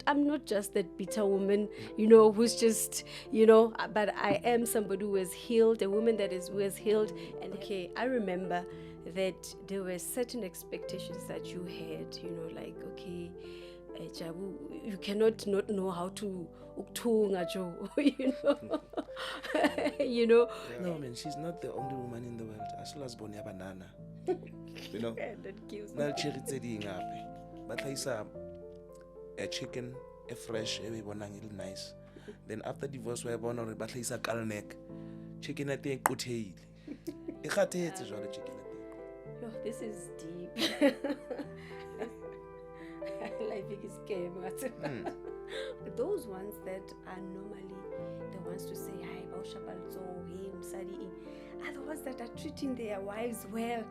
I'm not just that bitter woman, who's just, but I am somebody who has healed, a woman who has healed. And okay, I remember that there were certain expectations that you had, like, okay, Jabu, you cannot not know how to ukthunga, Joe, you know. No, man, she's not the only woman in the world. As well as Bonia Banana. That kills me. Now, cherry teddy ngapi. But I saw a chicken, a fresh, a bonang nice. Then after divorce, we born or but is a kalnek. Chicken at the kutil. It had to hit chicken at Yo, this is deep. Life is scary. Those ones that are normally the ones to say, hi, Baushabalzo, hey, Msadi, are the ones that are treating their wives well.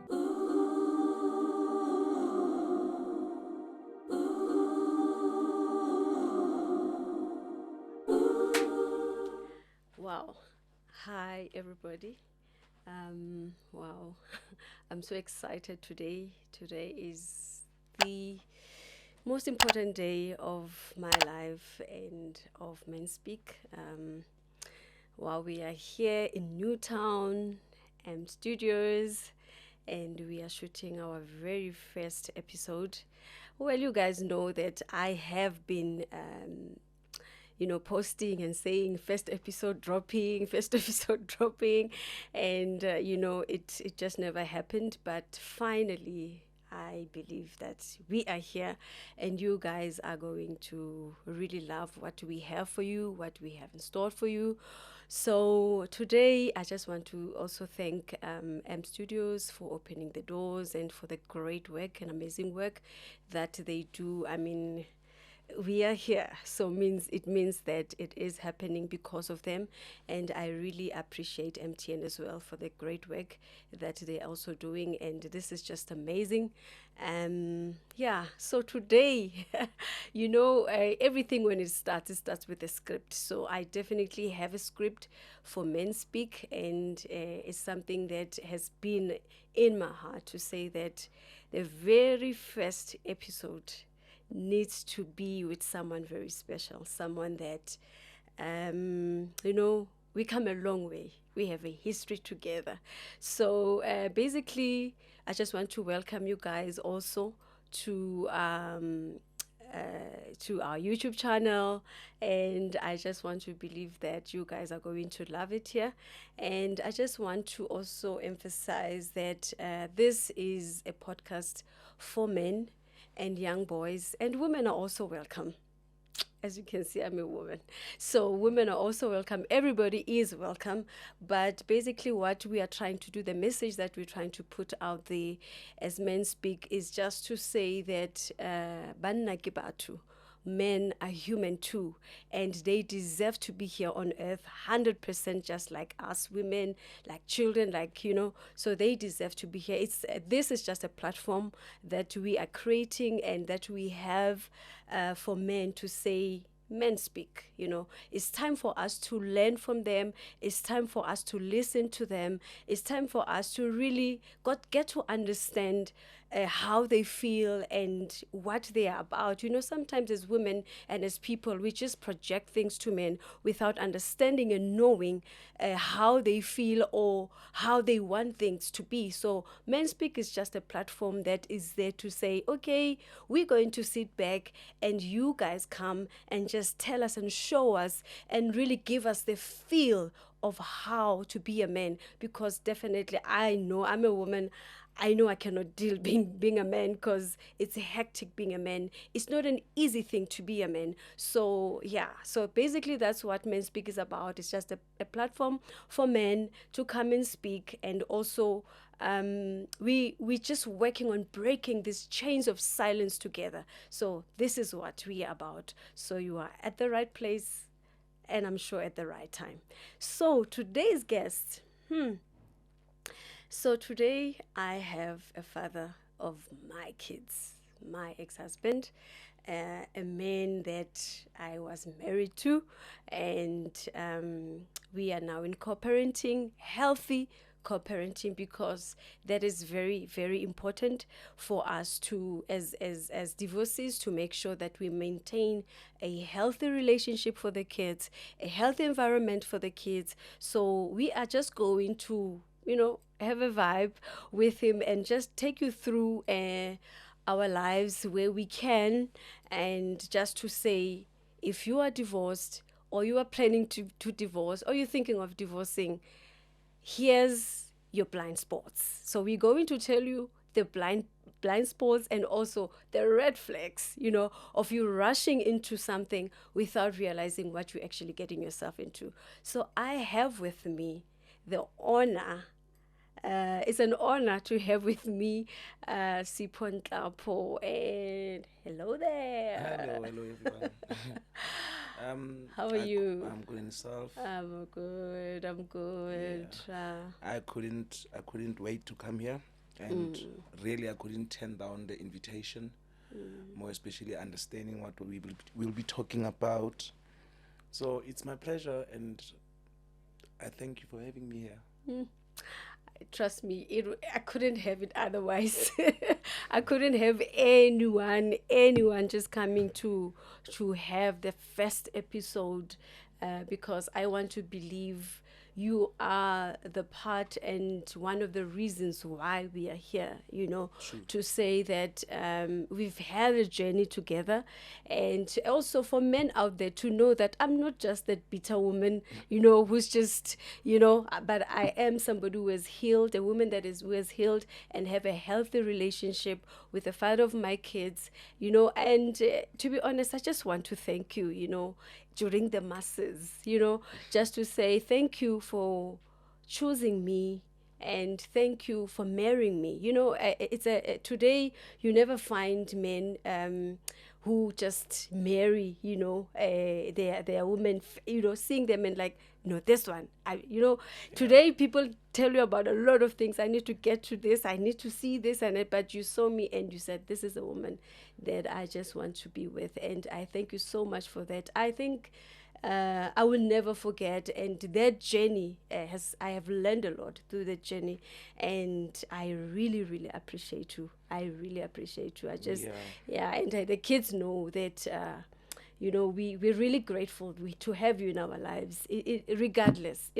Wow. Hi, everybody. Wow. I'm so excited today. Today is the most important day of my life and of Men Speak. While we are here in Newtown Studios, and we are shooting our very first episode. Well, you guys know that I have been posting and saying first episode dropping, and it just never happened. But finally, I believe that we are here, and you guys are going to really love what we have for you, what we have in store for you. So today, I just want to also thank M Studios for opening the doors and for the great work and amazing work that they do. I mean, we are here, so it means that it is happening because of them, and I really appreciate MTN as well for the great work that they're also doing, and this is just amazing. So today, everything when it starts with a script. So I definitely have a script for Men Speak, and it's something that has been in my heart to say that the very first episode needs to be with someone very special, someone that, we come a long way. We have a history together. So basically, I just want to welcome you guys also to our YouTube channel, and I just want to believe that you guys are going to love it here. And I just want to also emphasize that this is a podcast for men and young boys, and women are also welcome. As you can see, I'm a woman, so women are also welcome. Everybody is welcome, but basically what we are trying to do, the message that we're trying to put out there as Men Speak, is just to say that banna ke batho, men are human too, and they deserve to be here on earth 100%, just like us women, like children, so they deserve to be here. This is just a platform that we are creating and that we have for men to say, Men Speak. It's time for us to learn from them. It's time for us to listen to them. It's time for us to really get to understand how they feel and what they are about. Sometimes as women and as people, we just project things to men without understanding and knowing how they feel or how they want things to be. So Men Speak is just a platform that is there to say, okay, we're going to sit back and you guys come and just tell us and show us and really give us the feel of how to be a man. Because definitely, I know I'm a woman. I know I cannot deal being a man, because it's hectic being a man. It's not an easy thing to be a man. So so basically that's what Men Speak is about. It's just a platform for men to come and speak, and also we're just working on breaking these chains of silence together. So this is what we are about. So you are at the right place, and I'm sure at the right time. So today's guest, So today I have a father of my kids, my ex-husband, a man that I was married to, and we are now in co-parenting, healthy co-parenting, because that is very, very important for us to, as divorcees, to make sure that we maintain a healthy relationship for the kids, a healthy environment for the kids. So we are just going to, have a vibe with him and just take you through our lives where we can, and just to say, if you are divorced, or you are planning to divorce, or you're thinking of divorcing, here's your blind spots. So we're going to tell you the blind spots, and also the red flags, of you rushing into something without realizing what you're actually getting yourself into. So I have with me the honor, it's an honor to have with me Sipho Nhlapo. And hello there. Hello, everyone. How are you? I'm good in self. I'm good. I'm good. I couldn't wait to come here, and really I couldn't turn down the invitation. More especially understanding what we'll be talking about. So it's my pleasure, and I thank you for having me here. Trust me, I couldn't have it otherwise. I couldn't have anyone just coming to have the first episode, because I want to believe you are the part and one of the reasons why we are here, True. to say that we've had a journey together. And also for men out there to know that I'm not just that bitter woman, who's just, but I am somebody who has healed, a woman who has healed and have a healthy relationship with the father of my kids, and to be honest, I just want to thank you, during the masses, just to say thank you for choosing me, and thank you for marrying me. It's today you never find men who just marry, their women, seeing them and like, no, this one, today people tell you about a lot of things. I need to get to this, I need to see this and it, but you saw me and you said, this is a woman that I just want to be with. And I thank you so much for that. I think I will never forget, and that journey I have learned a lot through that journey, and I really, really appreciate you. I really appreciate you. I just, and the kids know that. We're really grateful to have you in our lives, regardless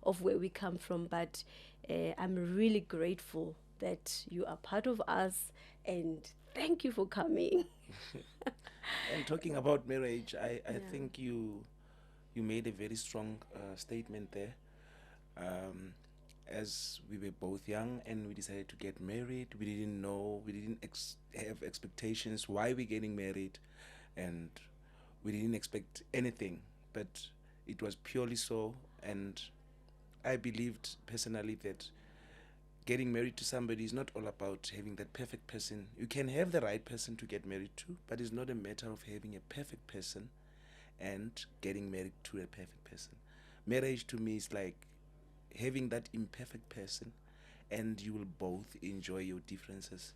of where we come from. But I'm really grateful that you are part of us, and thank you for coming. And talking about marriage, I think you made a very strong statement there. As we were both young and we decided to get married, we didn't know, we didn't have expectations why we're getting married, and we didn't expect anything, but it was purely so. And I believed personally that getting married to somebody is not all about having that perfect person. You can have the right person to get married to, but it's not a matter of having a perfect person and getting married to a perfect person. Marriage to me is like having that imperfect person, and you will both enjoy your differences,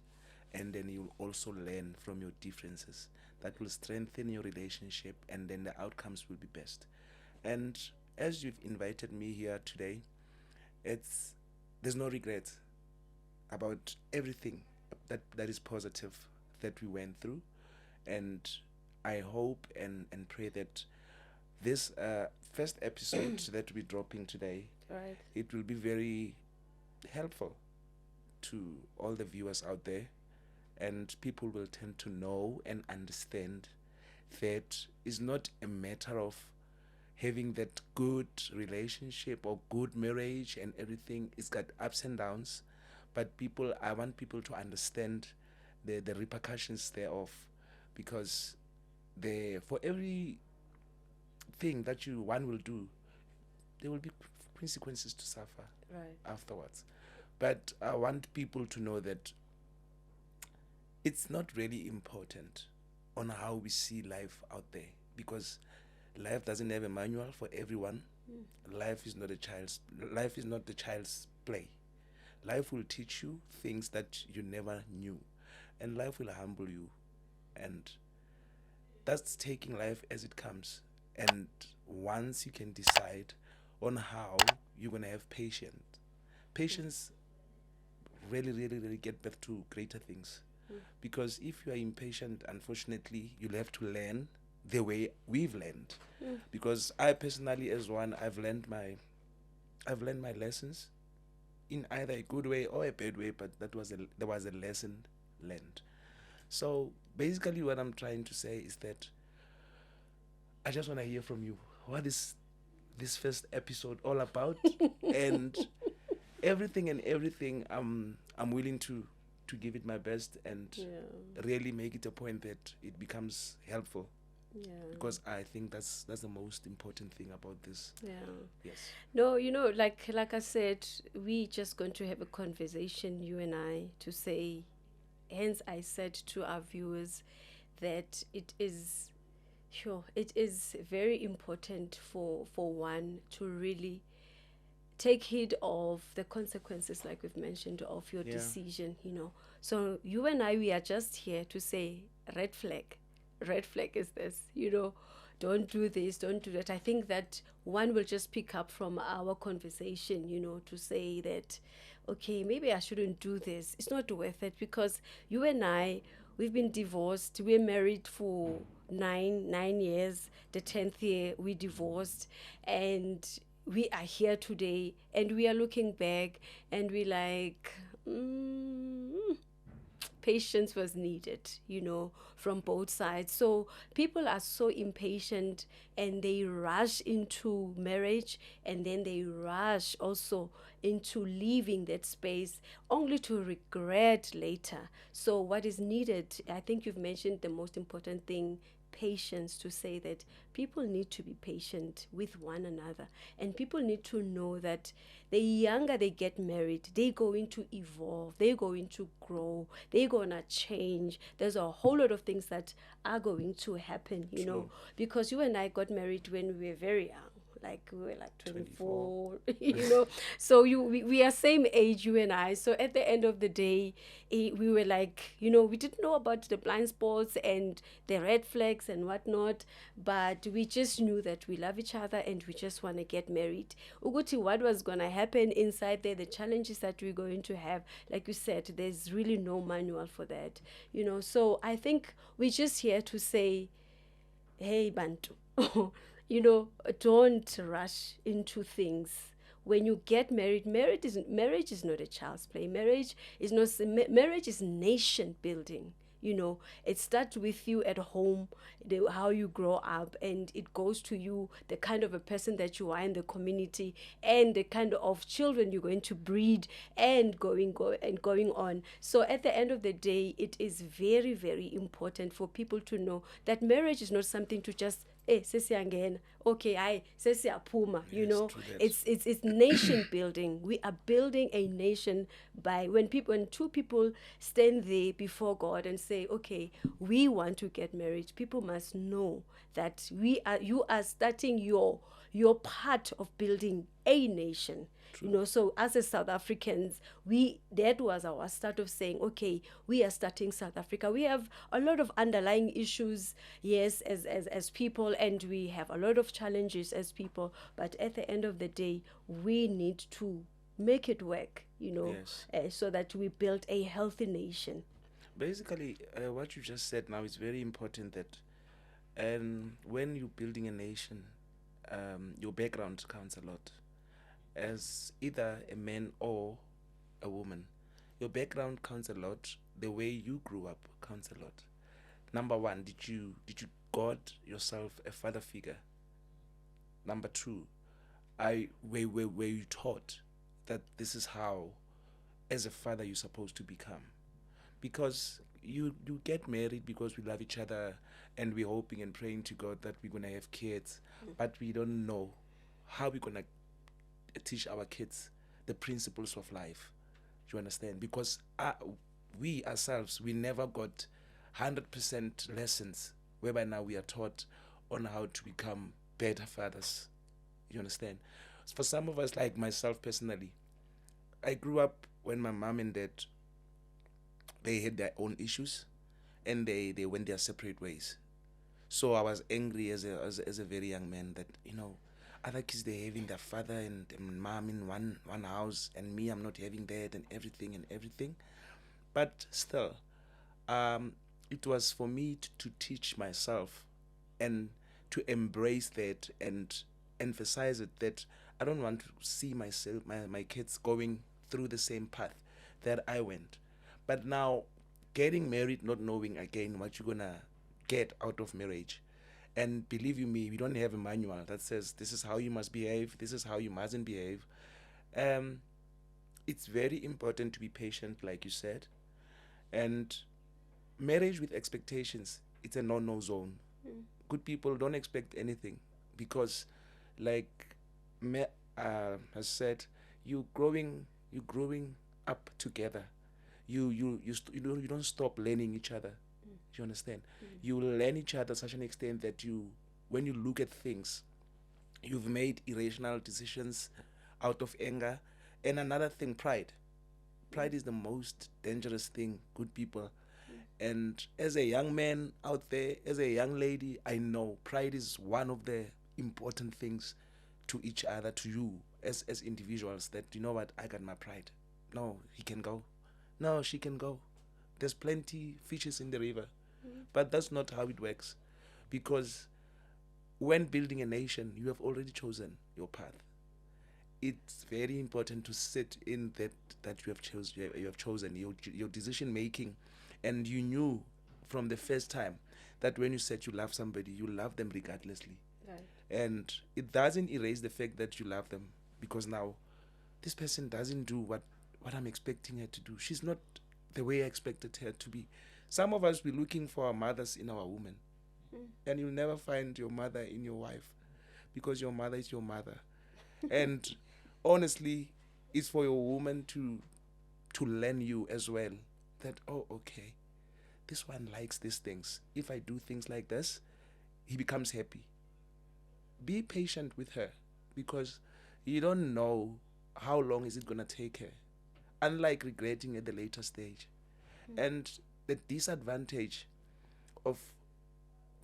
and then you'll also learn from your differences. That will strengthen your relationship, and then the outcomes will be best. And as you've invited me here today, there's no regret about everything that is positive that we went through. And I hope and pray that this first episode that we're dropping today, Right. it will be very helpful to all the viewers out there, and people will tend to know and understand that it's not a matter of having that good relationship or good marriage and everything. It's got ups and downs, but I want people to understand the repercussions thereof, because for every thing that one will do, there will be consequences to suffer Right. afterwards. But I want people to know that it's not really important on how we see life out there, because life doesn't have a manual for everyone. Life is not the child's play. Life will teach you things that you never knew, and life will humble you, and that's taking life as it comes. And once you can decide on how you're gonna have patience Patience really, really, really get back to greater things. Because if you are impatient, unfortunately, you'll have to learn the way we've learned. Because I personally, as one, I've learned my lessons in either a good way or a bad way, but there was a lesson learned. So basically, what I'm trying to say is that I just want to hear from you. What is this first episode all about? And everything, I'm willing to give it my best and Yeah. really make it a point that it becomes helpful, Yeah. because I think that's the most important thing about this. Yeah. Yes. No, like I said, we just going to have a conversation, you and I, to say. Hence, I said to our viewers that it is very important for one to really take heed of the consequences, like we've mentioned, of your Yeah. decision. So you and I, we are just here to say, red flag. Red flag is this. Don't do this, don't do that. I think that one will just pick up from our conversation, to say that, okay, maybe I shouldn't do this. It's not worth it, because you and I, we've been divorced. We're married for nine years. The 10th year we divorced, and we are here today, and we are looking back, and we like, patience was needed, from both sides. So people are so impatient, and they rush into marriage, and then they rush also into leaving that space, only to regret later. So what is needed, I think you've mentioned the most important thing, patience, to say that people need to be patient with one another, and people need to know that the younger they get married, they're going to evolve, they're going to grow, they're gonna change. There's a whole lot of things that are going to happen, True. because you and I got married when we were very young. Like we were like 24. 24. So we are same age, you and I. So at the end of the day, we were like, we didn't know about the blind spots and the red flags and whatnot, but we just knew that we love each other and we just want to get married. Uguti, what was gonna happen inside there, the challenges that we're going to have, like you said, there's really no manual for that. So I think we're just here to say, hey Bantu, don't rush into things. When you get married, marriage is not a child's play. Marriage is nation building. It starts with you at home, how you grow up, and it goes to you, the kind of a person that you are in the community, and the kind of children you're going to breed, and going on. So at the end of the day, it is very, very important for people to know that marriage is not something to just, sesiyangena, okay, ayi sesiyaphuma. Yes, true that. It's nation building. We are building a nation by when two people stand there before God and say, okay, we want to get married. People must know that you are starting your part of building a nation. So as a South Africans, that was our start of saying, okay, we are starting South Africa. We have a lot of underlying issues, yes, as people, and we have a lot of challenges as people, but at the end of the day, we need to make it work, Yes. so that we build a healthy nation. Basically, what you just said now is very important, that when you're building a nation, your background counts a lot. As either a man or a woman, your background counts a lot. The way you grew up counts a lot. Number one, did you got yourself a father figure? Number two, were you taught that this is how, as a father, you're supposed to become? Because you get married because we love each other, and we're hoping and praying to God that we're gonna have kids, but we don't know how we're gonna teach our kids the principles of life. Do you understand? Because we ourselves, we never got 100% lessons whereby now we are taught on how to become better fathers. You understand? For some of us, like myself personally, I grew up when my mom and dad, they had their own issues, and they went their separate ways. So I was angry as a very young man that Other kids, they're having their father and mom in one house, and me, I'm not having that and everything. But still, um, it was for me to teach myself and to embrace that and emphasize it, that I don't want to see my kids going through the same path that I went. But now, getting married, not knowing again what you're gonna get out of marriage. And believe you me, we don't have a manual that says this is how you must behave, this is how you mustn't behave. Um, it's very important to be patient, like you said. And marriage with expectations, it's a no zone. Mm. Good people don't expect anything, because, like has said, you growing up together. You don't stop learning each other. Mm. You understand? Mm. You learn each other to such an extent that when you look at things, you've made irrational decisions out of anger. And another thing, pride. Pride is the most dangerous thing, good people. And as a young man out there, as a young lady, I know pride is one of the important things to each other, to you as individuals, that you know what, I got my pride. No, he can go. No, she can go. There's plenty fishes in the river. Mm. But that's not how it works. Because when building a nation, you have already chosen your path. It's very important to sit in that you have chosen your decision making, and you knew from the first time that when you said you love somebody, you love them regardlessly. Right. And it doesn't erase the fact that you love them, because now this person doesn't do what I'm expecting her to do. She's not the way I expected her to be. Some of us, we're looking for our mothers in our women, Mm. and you'll never find your mother in your wife, because your mother is your mother. And honestly, it's for your woman to learn you as well, that, oh, okay, this one likes these things. If I do things like this, he becomes happy. Be patient with her, because you don't know how long is it going to take her, unlike regretting at the later stage. And the disadvantage of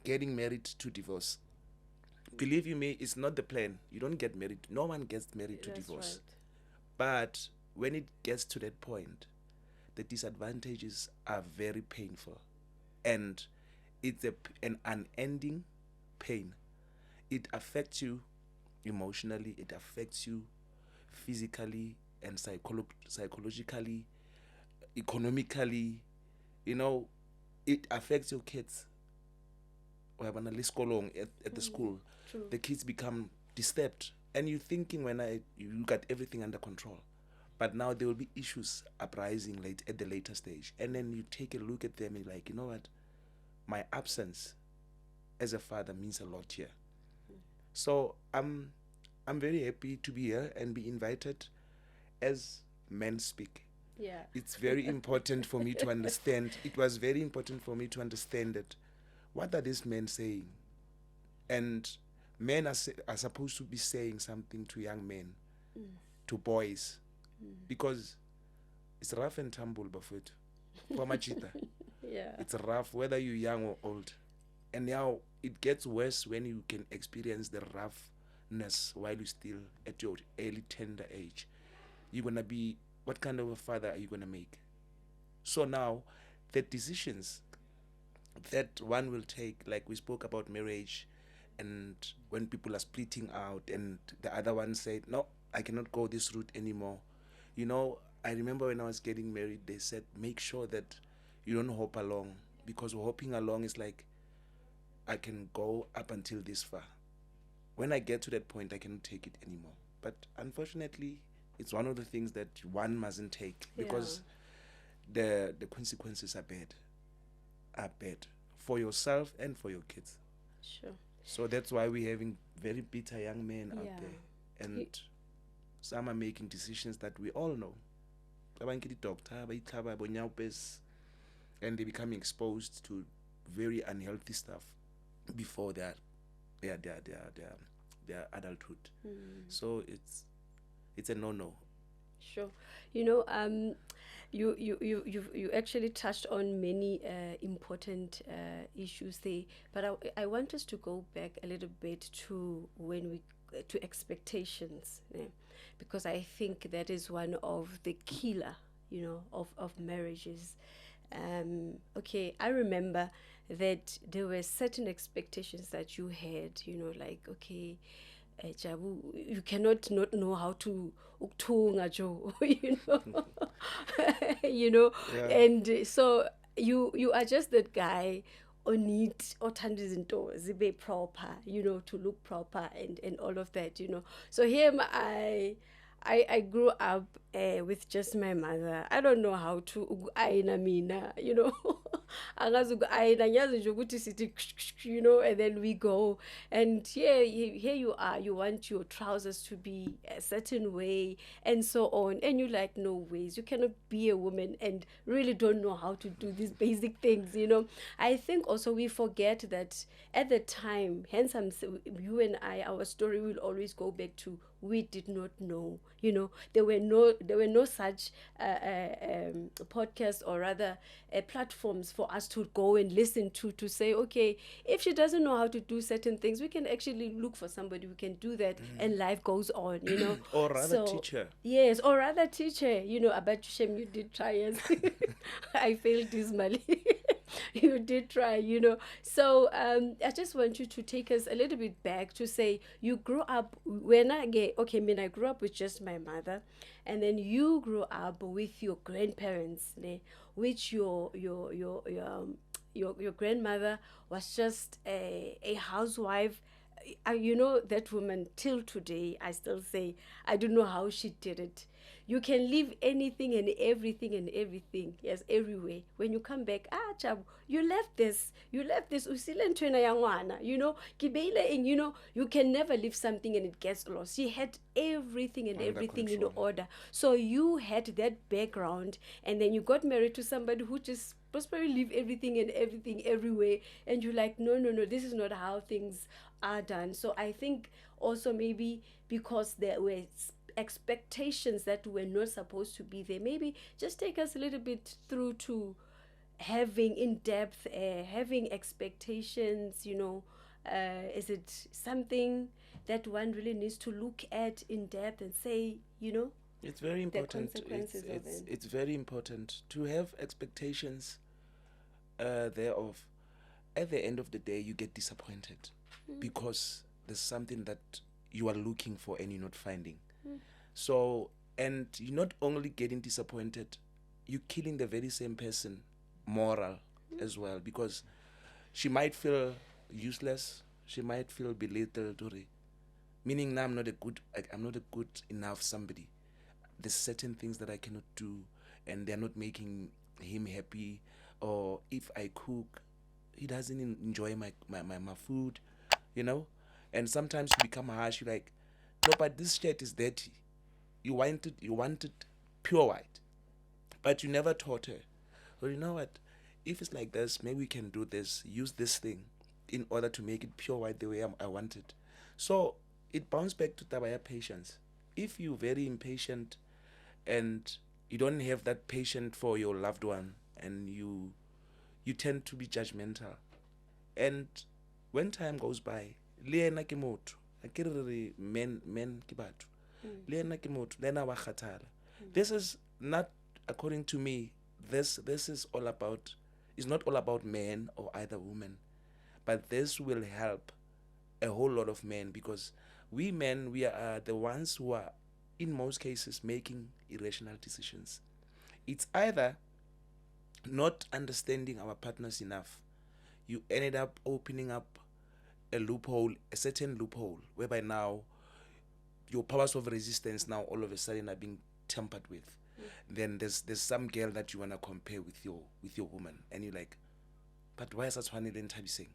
getting married to divorce, believe you me, it's not the plan. You don't get married. No one gets married to That's divorce. right. But when it gets to that point, the disadvantages are very painful, and it's an unending pain. It affects you emotionally, it affects you physically and psychologically, economically. You know, it affects your kids. At the Mm. school, True. the kids become disturbed, and you're thinking, you got everything under control, but now there will be issues uprising at the later stage, and then you take a look at them and you're like, you know what, my absence as a father means a lot here. So I'm very happy to be here and be invited as men speak. Yeah. It's very important for me to understand. It was very important for me to understand that, what are these men saying? And men are supposed to be saying something to young men, Mm. to boys, Mm. because it's rough and tumble, Bafut. Kwamachita. Yeah. It's rough whether you're young or old. And now it gets worse when you can experience the roughness while you're still at your early tender age. You're going to be, what kind of a father are you going to make? So now, the decisions that one will take, like we spoke about marriage, and when people are splitting out, and the other one said, no, I cannot go this route anymore. You know, I remember when I was getting married, they said, make sure that you don't hop along, because hopping along is like, I can go up until this far. When I get to that point, I cannot take it anymore. But unfortunately, it's one of the things that one mustn't take, because the consequences are bad for yourself and for your kids. Sure. So that's why we're having very bitter young men out Yeah. there, and some are making decisions that we all know. Abanye ke doctor, and they become exposed to very unhealthy stuff before their adulthood. Mm. So it's a no. Sure. You know, you actually touched on many important issues there, but I want us to go back a little bit to when we to expectations, because I think that is one of the killer, of marriages. Okay, I remember that there were certain expectations that you had, like, okay, Jabu, you cannot not know how to ukthunga, Joe, you know, Yeah. and so you are just that guy on it othanda izinto zibe proper, to look proper and all of that, so him, I grew up with just my mother. I don't know how to uku-ayina mina, angazi uku-ayina, ngiyazi nje ukuthi sithi and then we go. And here you are, you want your trousers to be a certain way and so on, and you like, no ways, you cannot be a woman and really don't know how to do these basic things. I think also we forget that at the time, hence you and I, our story will always go back to, we did not know. There were no such podcasts, or rather platforms for us to go and listen to say, okay, if she doesn't know how to do certain things, we can actually look for somebody who can do that, and life goes on. Or rather, teacher. Yes, or rather teacher. About shame, you did try. Yes. I failed dismally. You did try. So I just want you to take us a little bit back to say, you grew up when I grew up with just my mother, and then you grew up with your grandparents, which your grandmother was just a housewife. That woman, till today, I still say, I don't know how she did it. You can leave anything and everything, yes, everywhere. When you come back, Chab, you left this, usile ntwena ya ngwana, kibeile in, you can never leave something and it gets lost. She had everything and Under everything in control. order. So you had that background, and then you got married to somebody who just prosperly leave everything and everything everywhere, and you're like, no, this is not how things are done. So I think also, maybe because there were expectations that were not supposed to be there, maybe just take us a little bit through to having in depth, having expectations. Is it something that one really needs to look at in depth and say, It's very the important. consequences of it? It's very important to have expectations thereof. At the end of the day, you get disappointed because there's something that you are looking for and you're not finding. So, and you're not only getting disappointed, you're killing the very same person moral as well, because she might feel useless, she might feel belittled, meaning now I'm not a good enough somebody. There's certain things that I cannot do, and they're not making him happy. Or if I cook, he doesn't enjoy my food, and sometimes you become harsh. You're like, no, but this shirt is dirty. You wanted pure white, but you never taught her. Well, you know what? If it's like this, maybe we can do this. Use this thing in order to make it pure white the way I want it. So it bounces back to tabaya patience. If you're very impatient and you don't have that patience for your loved one, and you tend to be judgmental, and when time goes by, le ena ke motho, akere re men ke batho, le ena ke motho, le ena wa kgathala. This is not, according to me, this is all about, it's not all about men or either women, but this will help a whole lot of men, because we men, we are the ones who are in most cases making irrational decisions. It's either not understanding our partners enough. You ended up opening up a certain loophole, whereby now your powers of resistance now all of a sudden are being tampered with. Then there's some girl that you wanna compare with your woman, and you're like, but why is that one in Tabiseng?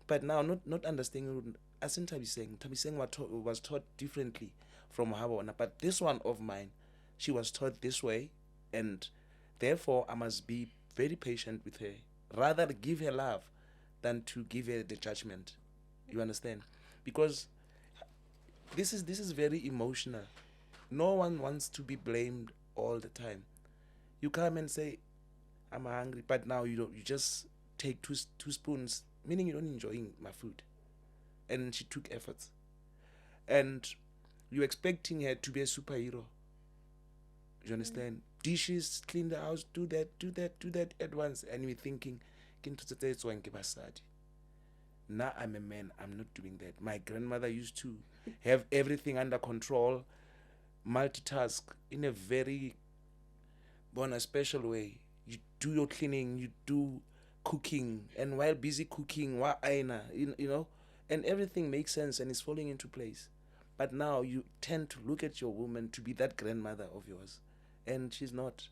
But now not understanding, as in Tabiseng was taught differently from Habona, but this one of mine, she was taught this way, and therefore I must be very patient with her, rather give her love than to give her the judgment. You understand? Because this is very emotional. No one wants to be blamed all the time. You come and say, I'm hungry, but now you just take two spoons, meaning you don't enjoy my food. And she took efforts. and you're expecting her to be a superhero. You understand? Dishes, clean the house, do that, do that, do that at once, and you're thinking, now I'm a man, I'm not doing that. My grandmother used to have everything under control, multitask in a very special way. You do your cleaning, you do cooking, and while busy cooking, you know, and everything makes sense and is falling into place. But now you tend to look at your woman to be that grandmother of yours, and she's not.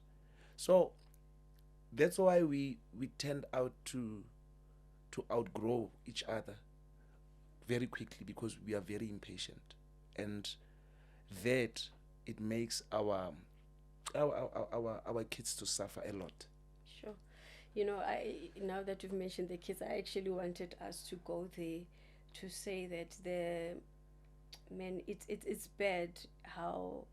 So that's why we tend out to outgrow each other very quickly, because we are very impatient, and that it makes our kids to suffer a lot. Sure. You know, I now that you've mentioned the kids, I actually wanted us to go there to say that the man, it's bad how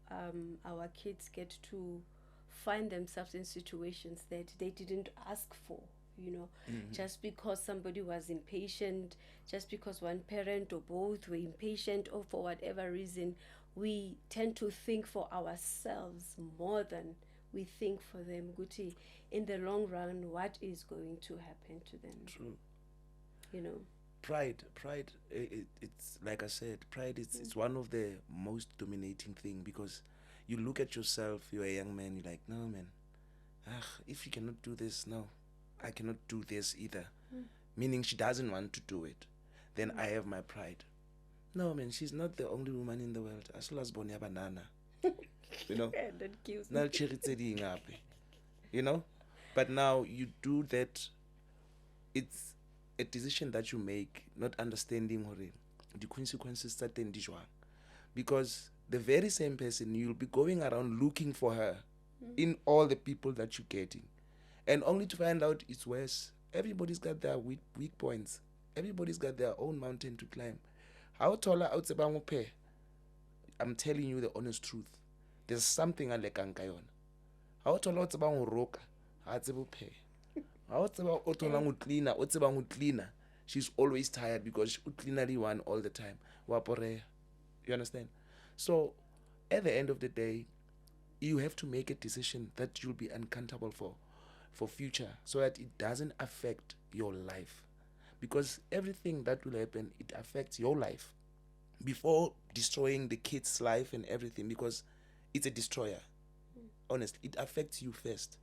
our kids get to find themselves in situations that they didn't ask for. You know, just because somebody was impatient, just because one parent or both were impatient, or for whatever reason, we tend to think for ourselves more than we think for them. Guti, in the long run, what is going to happen to them? True. You know. Pride. It's like I said, pride. It's one of the most dominating thing, because you look at yourself. You're a young man. You're like, no man. If you cannot do this, no, I cannot do this either. Meaning she doesn't want to do it. Then I have my pride. No man, she's not the only woman in the world. As well as Bonia Banana. You know. That kills me. You know. But now you do that. It's a decision that you make, not understanding the consequences that then dijwang. Because the very same person, you'll be going around looking for her in all the people that you're getting, and only to find out it's worse. Everybody's got their weak points. Everybody's got their own mountain to climb. How taller out the I'm telling you the honest truth. There's something I like ankayon. How taller out the roka? Cleaner. She's always tired because she cleanery one all the time. You understand? So at the end of the day, you have to make a decision that you'll be uncountable for future, so that it doesn't affect your life. Because everything that will happen, it affects your life before destroying the kid's life and everything, because it's a destroyer. Honestly, it affects you first,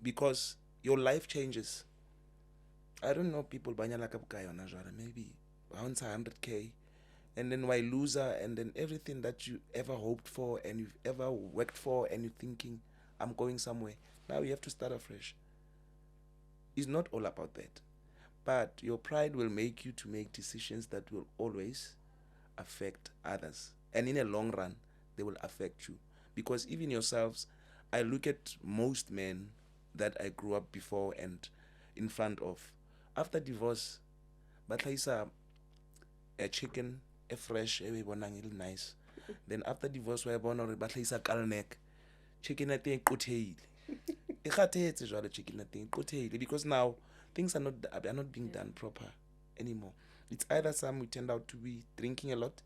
because your life changes. I don't know, people banyala kapukayona jara, maybe around 100K, and then why loser, and then everything that you ever hoped for and you've ever worked for, and you're thinking, I'm going somewhere. Now you have to start afresh. It's not all about that. But your pride will make you to make decisions that will always affect others. And in a long run, they will affect you. Because even yourselves, I look at most men that I grew up before and in front of. After divorce, batlaisa a chicken, a fresh, a nice. Then after divorce, we born or batlaisa kalnek. Chicken at the cotail. Chicken because now things are not being done proper anymore. It's either some we tend out to be drinking a lot,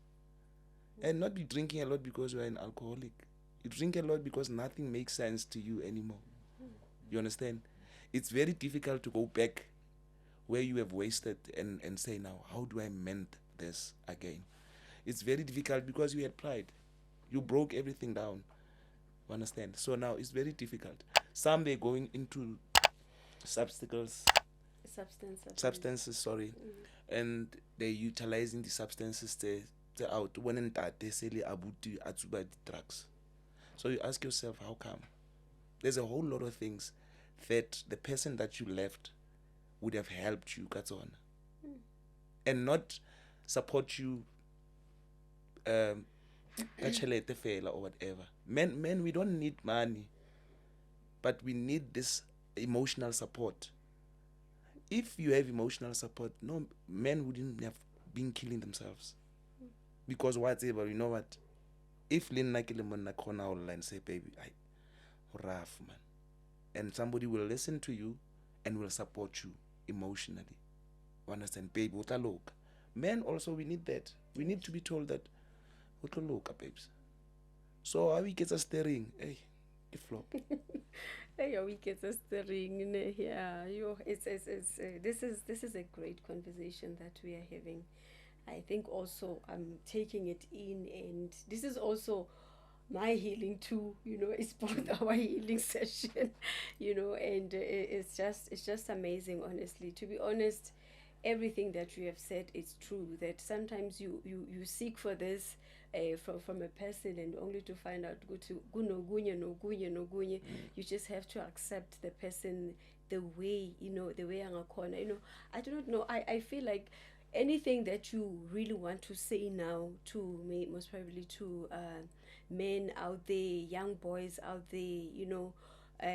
and not be drinking a lot because you're an alcoholic. You drink a lot because nothing makes sense to you anymore. You understand? It's very difficult to go back where you have wasted and say, now, how do I mend this again? It's very difficult because you had pride. You broke everything down. You understand? So now it's very difficult. Some they're going into substances, and they're utilizing the substances they out when they sell abuti atsuba drugs. So you ask yourself, how come? There's a whole lot of things that the person that you left would have helped you, Katson, and not support you or whatever. Men, we don't need money, but we need this emotional support. If you have emotional support, no men wouldn't have been killing themselves. Because whatever, you know what? If Lynn Kilimon corner online say, baby, I rough man. And somebody will listen to you and will support you emotionally. You understand? Baby, what a look. Men also, we need that. We need to be told that Ho tlo loka, babes. So how we get a steering, hey, ke flop. Hey, we get us the ring. Yeah, this is a great conversation that we are having. I think also I'm taking it in, and this is also my healing too. It's both our healing session, and it's just amazing. Honestly, to be honest, everything that you have said is true. That sometimes you seek for this. From a person, and only to find out go to gunogunye nogunye nogunye. You just have to accept the person the way, the way angakona. I do not know. I feel like anything that you really want to say now to me, most probably to men out there, young boys out there,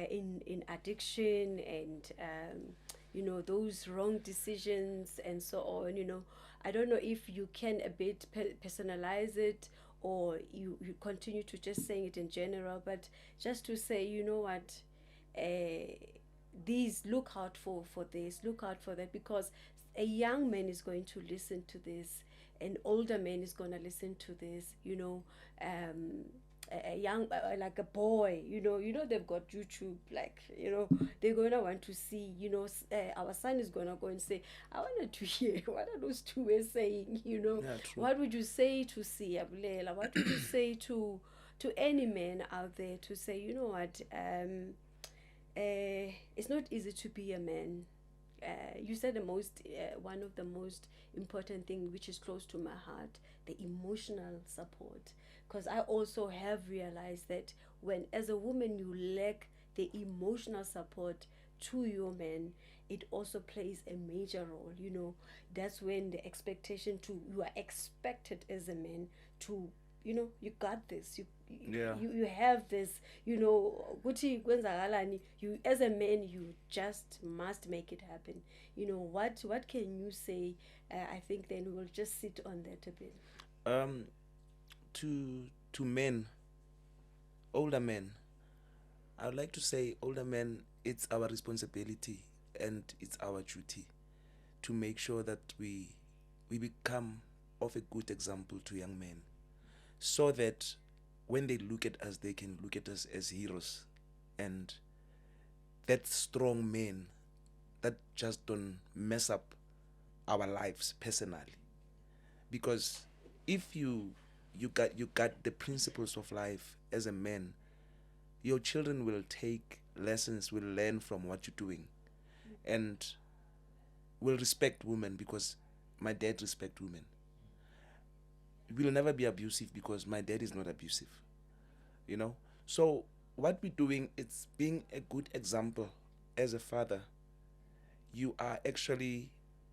in addiction, and those wrong decisions and so on. I don't know if you can a bit personalize it, or you continue to just saying it in general, but just to say, what, uh, these, look out for this, look out for that, because a young man is going to listen to this, an older man is going to listen to this, a young, like a boy, they've got YouTube, like, they're gonna want to see, our son is gonna go and say, I wanted to hear what are those two were saying. Yeah, true. What would you say to Siyabulela? What would you say to any man out there, to say, what, it's not easy to be a man. You said one of the most important thing, which is close to my heart, the emotional support. Because I also have realized that when, as a woman, you lack the emotional support to your man, it also plays a major role. That's when the expectation to you are expected as a man to, you got this, Yeah. you have this, ukuthi kwenzakalani, you, as a man, you just must make it happen. What can you say? I think then we'll just sit on that a bit. Um, to men, older men, I would like to say, older men, it's our responsibility and it's our duty to make sure that we become of a good example to young men, so that when they look at us, they can look at us as heroes, and that strong men that just don't mess up our lives personally. Because if you got the principles of life as a man, your children will take lessons, will learn from what you're doing, and will respect women, because my dad respect women. Will never be abusive because my dad is not abusive. So what we're doing, it's being a good example. As a father, you are actually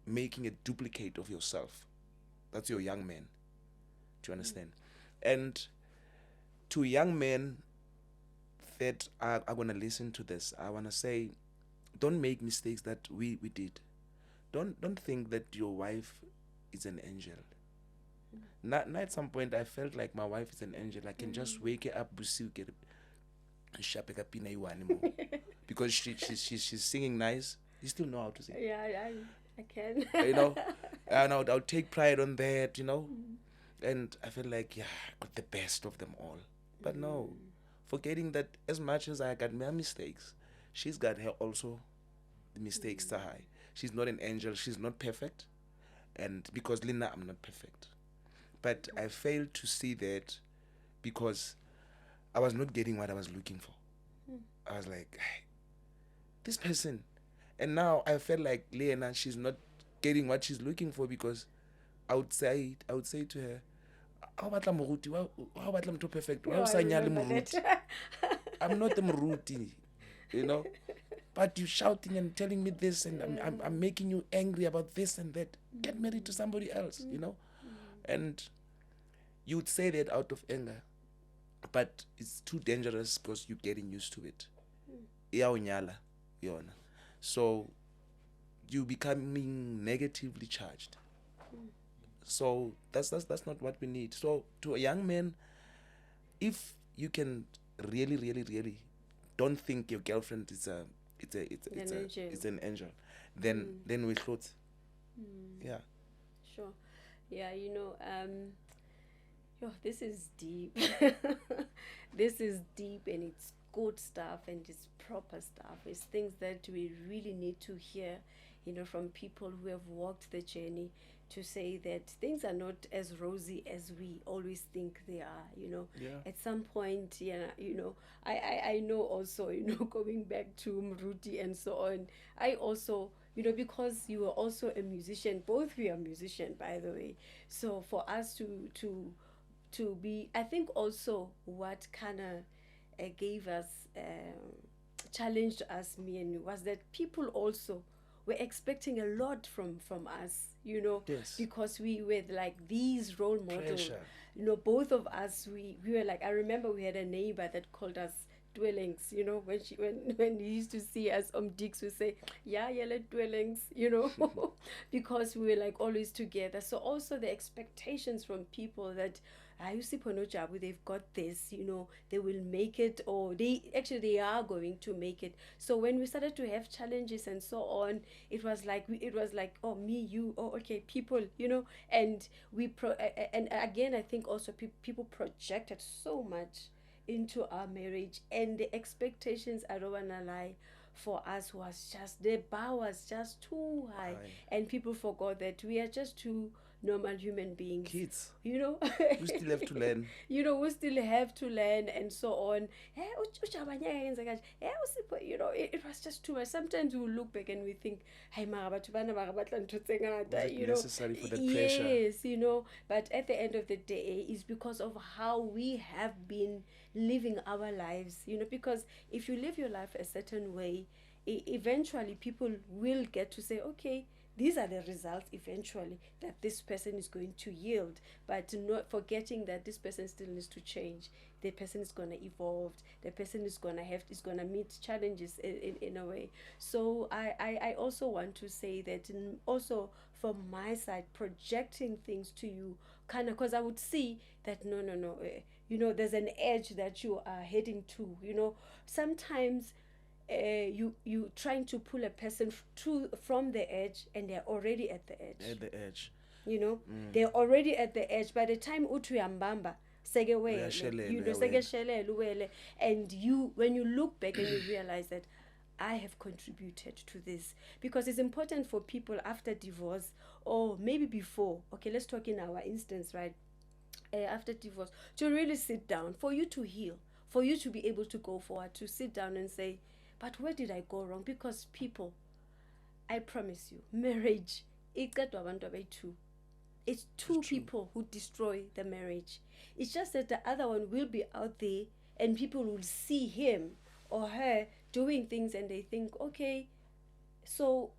making a duplicate of yourself. That's your young man. Do you understand? And to young men that are going to listen to this, I want to say, don't make mistakes that we did. Don't think that your wife is an angel. Not at some point I felt like my wife is an angel. I can just wake her up, get anymore. Because she's singing nice. You still know how to sing. Yeah, I can. And I'll take pride on that, And I feel like, yeah, I got the best of them all. But no, forgetting that as much as I got my mistakes, she's got her also the mistakes to high. She's not an angel. She's not perfect. And because Lina, I'm not perfect. But I failed to see that because I was not getting what I was looking for. I was like, hey, this person. And now I felt like Lena, she's not getting what she's looking for, because I would say to her, how about I'm too perfect? No, I remember that. I'm not a muruti, But you shouting and telling me this, and I'm making you angry about this and that. Get married to somebody else, And you would say that out of anger, but it's too dangerous because you're getting used to it. So you becoming negatively charged. So that's not what we need. So to a young man, if you can really, really, really don't think your girlfriend is an angel, then we thought. Yeah. Sure. Yeah, Yo, this is deep. This is deep and it's good stuff and it's proper stuff. It's things that we really need to hear, from people who have walked the journey to say that things are not as rosy as we always think they are. Yeah. At some point, yeah, I know also, going back to Mruti and so on, I also, because you were also a musician, both we are musician, by the way. So for us to be, I think also what kind of gave us, challenged us, me and you, was that people also were expecting a lot from us, Yes. because we were like these role models. Pressure. Both of us, we were like, I remember we had a neighbor that called us dwellings, when he used to see us on Dix, we say, yeah, yellow dwellings, because we were like always together. So also the expectations from people that you see Ponojabu, they've got this, they will make it, or they are going to make it. So when we started to have challenges and so on, it was like, oh, me, you, oh, okay, people, and and again, I think also people projected so much into our marriage, and the expectations, I don't wanna lie, for us was just, the bar was just too high. High. And people forgot that we are just two normal human beings, Kids, you know. we still have to learn. We still have to learn and so on. It was just too much. Sometimes we look back and we think, hey, Was it necessary for that pressure? yes, but at the end of the day, it's because of how we have been living our lives, because if you live your life a certain way, eventually people will get to say, okay, these are the results eventually that this person is going to yield, but not forgetting that this person still needs to change. The person is going to evolve. The person is going to meet challenges in a way. So I also want to say that, also from my side, projecting things to you, kind of, because I would see that no, there's an edge that you are heading to. Sometimes you trying to pull a person from the edge, and they're already at the edge. At the edge. They're already at the edge. By the time utu yambamba, Uyashelela seke and when you look back and you realize that I have contributed to this, because it's important for people after divorce, or maybe before. Okay, let's talk in our instance, right? After divorce, to really sit down, for you to heal, for you to be able to go forward, to sit down and say, but where did I go wrong? Because people, I promise you, marriage, it's two people who destroy the marriage. It's just that the other one will be out there, and people will see him or her doing things, and they think, okay, so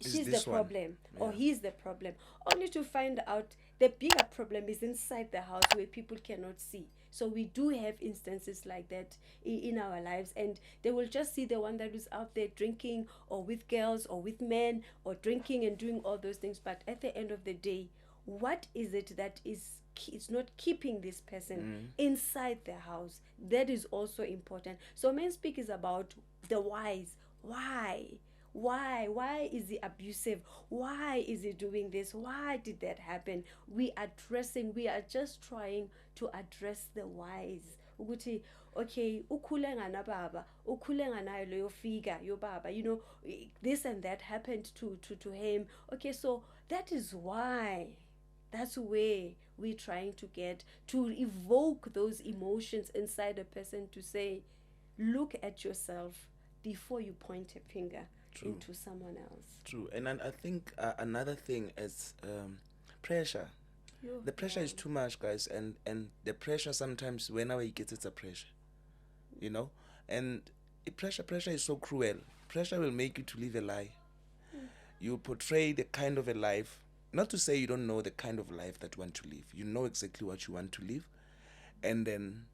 she's the problem, or he's the problem, only to find out the bigger problem is inside the house, where people cannot see. So we do have instances like that in our lives, and they will just see the one that is out there drinking, or with girls, or with men, or drinking and doing all those things. But at the end of the day, what is it that is not keeping this person inside the house? That is also important. So Men Speak is about the whys. Why is he abusive? Why is he doing this? Why did that happen? We are just trying to address the whys. Ukuthi, okay, ukhule ngana baba, ukhule nganayo leyo figure yo baba, this and that happened to him. Okay, so that is why. That's where we're trying to get to evoke those emotions inside a person, to say, look at yourself before you point a finger into someone else. True. And I think another thing is pressure. The pressure is too much, guys, and the pressure sometimes, whenever it gets, it's a pressure, and pressure is so cruel. Pressure will make you to live a lie. You portray the kind of a life, not to say you don't know the kind of life that you want to live. You know exactly what you want to live, and then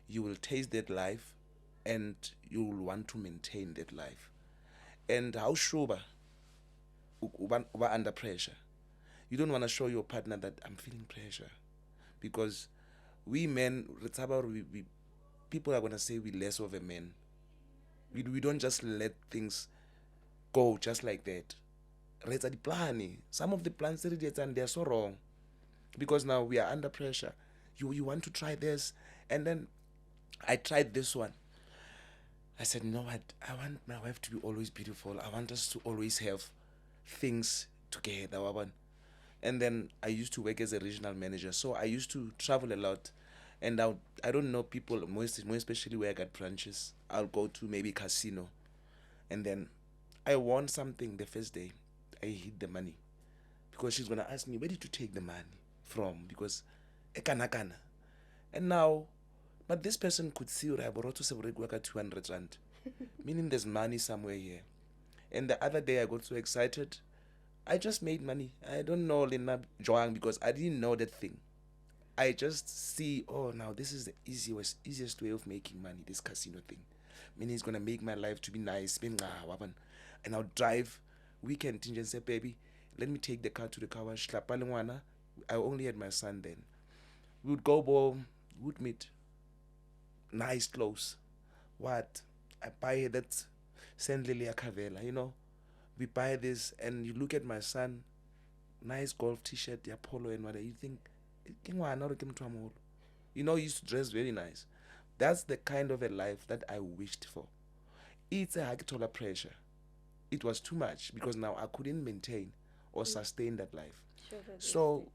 you will taste that life, and you will want to maintain that life. And how sure uba under pressure, you don't want to show your partner that I'm feeling pressure, because we men, people are going to say we're less of a man. We don't just let things go just like that. Some of the plans and they're so wrong, because now we are under pressure. you want to try this? And then I tried this one. I said, you know what? I want my wife to be always beautiful. I want us to always have things together. Waban. And then I used to work as a regional manager. So I used to travel a lot. And I don't know people, more especially where I got branches. I'll go to maybe casino. And then I won something the first day. I hid the money. Because she's going to ask me, where did you take the money from? Because, ekana. And now, but this person could see I brought to 200 rand, meaning there's money somewhere here. And the other day I got so excited, I just made money. I don't know Lena Joang because I didn't know that thing. I just see, oh, now this is the easiest way of making money, this casino thing. Meaning it's gonna make my life to be nice. And I'll drive weekend and say, baby, let me take the car to the car wash. I only had my son then. We would go home, would meet. Nice clothes. What? I buy that Saint Lilia Cavella, you know. We buy this and you look at my son, nice golf t-shirt, yeah, polo and whatever. You think, you know, he used to dress very nice. That's the kind of a life that I wished for. It's a high pressure. It was too much because now I couldn't maintain or sustain that life. Sure, so,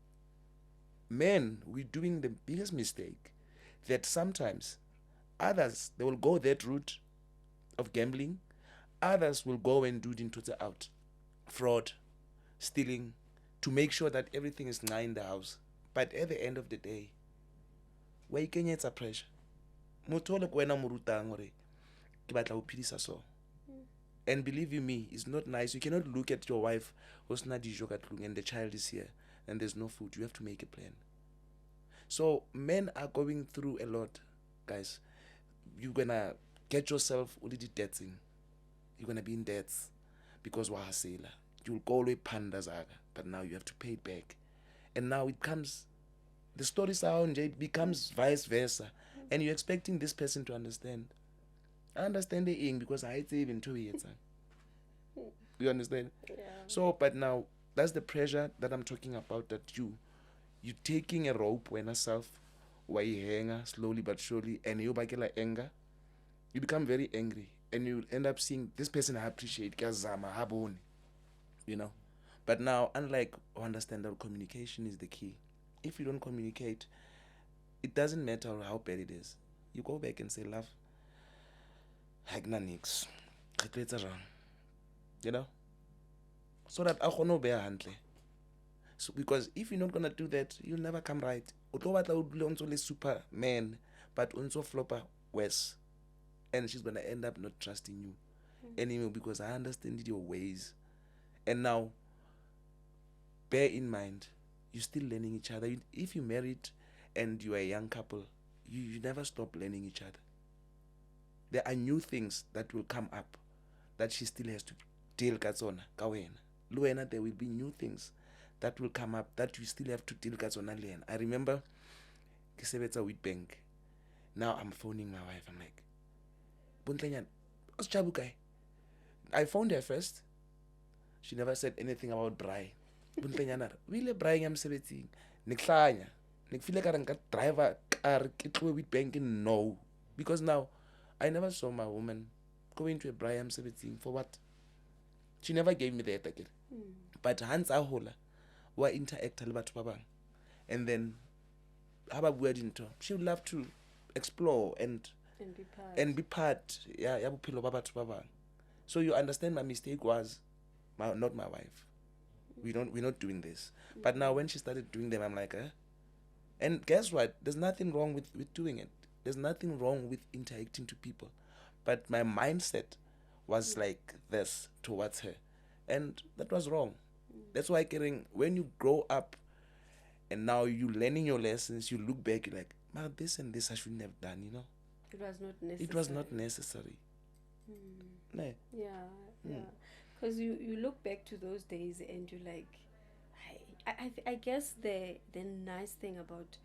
men, we're doing the biggest mistake that sometimes others, they will go that route of gambling. Others will go and do it into the out. Fraud, stealing, to make sure that everything is nice in the house. But at the end of the day, where you can get pressure. And believe you me, it's not nice. You cannot look at your wife and the child is here and there's no food. You have to make a plan. So men are going through a lot, guys. You're gonna get yourself already debting. You're gonna be in debts because wahasela. You'll go away pandas, but now you have to pay it back. And now it comes, the story sound, it becomes vice versa. And you're expecting this person to understand. I understand the ing because I hate even 2 years. You understand? Yeah. So, but now that's the pressure that I'm talking about. That you're taking a rope when yourself, where you hang slowly but surely, and you back like anger. You become very angry, and you end up seeing this person I appreciate, you know. But now, unlike understand that communication is the key. If you don't communicate, it doesn't matter how bad it is. You go back and say, love, nix, you know, so that I can be handle. So because if you're not gonna do that, you'll never come right. Utlo Superman, but also flopper worse, and she's gonna end up not trusting you anymore because I understand your ways. And now, bear in mind, you're still learning each other. If you're married and you're a young couple, you never stop learning each other. There are new things that will come up that she still has to deal with. Luena, there will be new things that will come up that you still have to deal with. I remember Kisebeta with bank. Now I'm phoning my wife. I'm like, Buntlenyan, what's Chabukai? I phoned her first. She never said anything about Brai. Buntlenyana, really Brai am 17. Niklanya. Nikfile karanga driver car kitwe with banking no. Because now I never saw my woman going to a Brai am 17 for what? She never gave me that again. But Hans Ahola were interact a lot babang. And then she would love to explore and be part. Yeah, so you understand my mistake was not my wife. We're not doing this. But now when she started doing them, I'm like, And guess what? There's nothing wrong with doing it. There's nothing wrong with interacting to people. But my mindset was like this towards her. And that was wrong. That's why when you grow up and now you're learning your lessons, you look back, you're like, man, this and this I shouldn't have done, you know? It was not necessary. It was not necessary. No. Yeah. Because you look back to those days and you're like, I guess the nice thing about